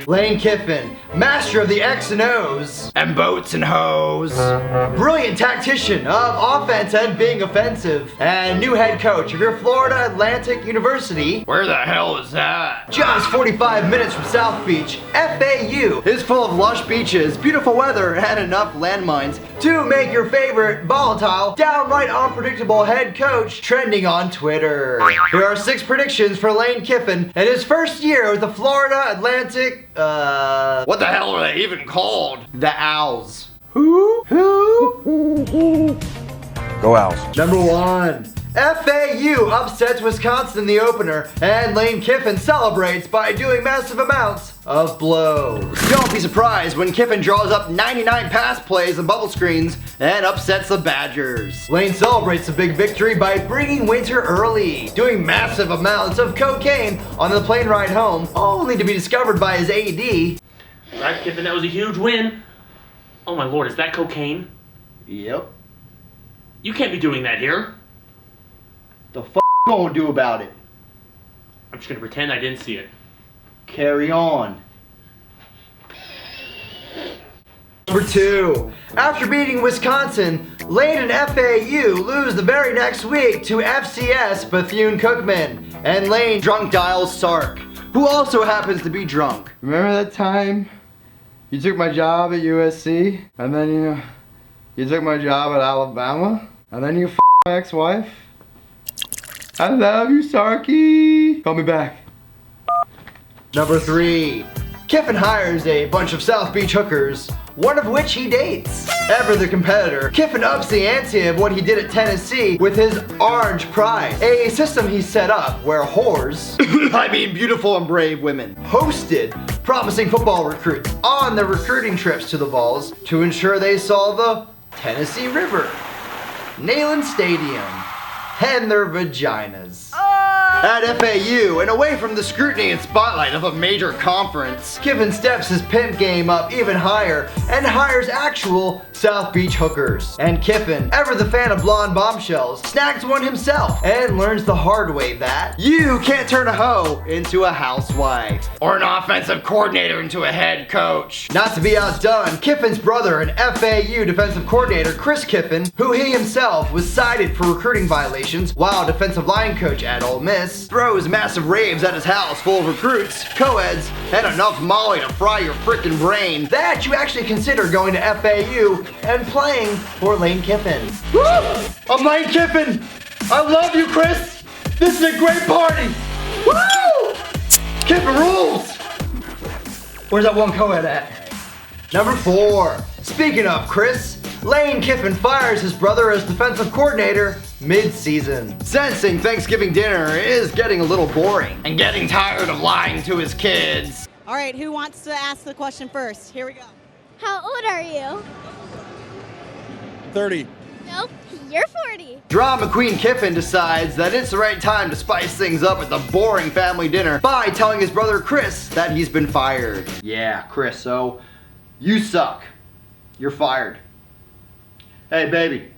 Lane Kiffin, master of the X and O's, and boats and hoes. Brilliant tactician of offense and being offensive. And new head coach of your Florida Atlantic University. Where the hell is that? Just 45 minutes from South Beach, FAU is full of lush beaches, beautiful weather, and enough landmines to make your favorite volatile, downright unpredictable head coach trending on Twitter. Here are 6 predictions for Lane Kiffin in his first year with the Florida Atlantic, what the hell are they even called? The Owls. Who? Go Owls. Number 1. FAU upsets Wisconsin in the opener, and Lane Kiffin celebrates by doing massive amounts of blows. Don't be surprised when Kiffin draws up 99 pass plays and bubble screens and upsets the Badgers. Lane celebrates the big victory by bringing winter early, doing massive amounts of cocaine on the plane ride home, only to be discovered by his AD. Right, Kiffin, that was a huge win. Oh my lord, is that cocaine? Yep. You can't be doing that here. The f gonna do about it? I'm just gonna pretend I didn't see it. Carry on. Number 2. After beating Wisconsin, Lane and FAU lose the very next week to FCS Bethune-Cookman, and Lane drunk dials Sark, who also happens to be drunk. Remember that time you took my job at USC, and then you took my job at Alabama, and then you my ex-wife? I love you, Sarky. Call me back. Number 3. Kiffin hires a bunch of South Beach hookers, one of which he dates. Ever the competitor, Kiffin ups the ante of what he did at Tennessee with his Orange Pride, a system he set up where whores, I mean beautiful and brave women, hosted promising football recruits on their recruiting trips to the Vols to ensure they saw the Tennessee River, Neyland Stadium, and their vaginas. At FAU, and away from the scrutiny and spotlight of a major conference, Kiffin steps his pimp game up even higher and hires actual South Beach hookers. And Kiffin, ever the fan of blonde bombshells, snags one himself and learns the hard way that you can't turn a hoe into a housewife, or an offensive coordinator into a head coach. Not to be outdone, Kiffin's brother and FAU defensive coordinator Chris Kiffin, who he himself was cited for recruiting violations while defensive line coach at Ole Miss, throws massive raves at his house full of recruits, co-eds, and enough Molly to fry your frickin' brain that you actually consider going to FAU and playing for Lane Kiffin. Woo! I'm Lane Kiffin! I love you, Chris! This is a great party! Woo! Kiffin rules! Where's that one co-ed at? Number 4. Speaking of Chris, Lane Kiffin fires his brother as defensive coordinator mid-season, sensing Thanksgiving dinner is getting a little boring and getting tired of lying to his kids. All right, who wants to ask the question first? Here we go. How old are you? 30. Nope, you're 40. Drama Queen Kiffin decides that it's the right time to spice things up at the boring family dinner by telling his brother Chris that he's been fired. Yeah, Chris, so you suck. You're fired. Hey, baby,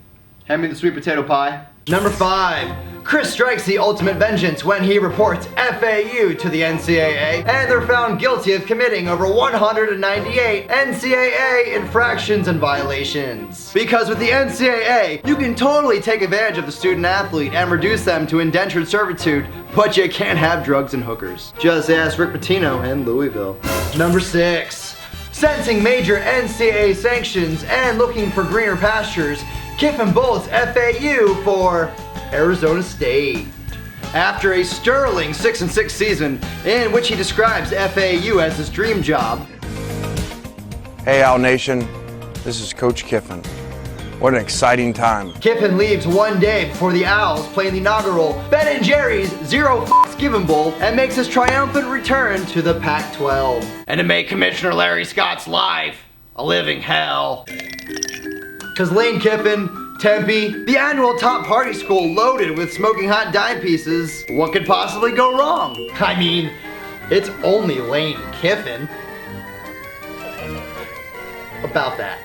hand me the sweet potato pie. Number 5. Chris strikes the ultimate vengeance when he reports FAU to the NCAA, and they're found guilty of committing over 198 NCAA infractions and violations. Because with the NCAA, you can totally take advantage of the student athlete and reduce them to indentured servitude, but you can't have drugs and hookers. Just ask Rick Pitino and Louisville. Number 6. Sensing major NCAA sanctions and looking for greener pastures, Kiffin bolts FAU for Arizona State. After a sterling 6-6 season in which he describes FAU as his dream job. Hey Owl Nation, this is Coach Kiffin. What an exciting time. Kiffin leaves one day before the Owls play in the inaugural Ben & Jerry's Zero F***s Given Bowl and makes his triumphant return to the Pac-12. And to make Commissioner Larry Scott's life a living hell. Cause Lane Kiffin, Tempe, the annual top party school loaded with smoking hot dime pieces, what could possibly go wrong? I mean, it's only Lane Kiffin. About that.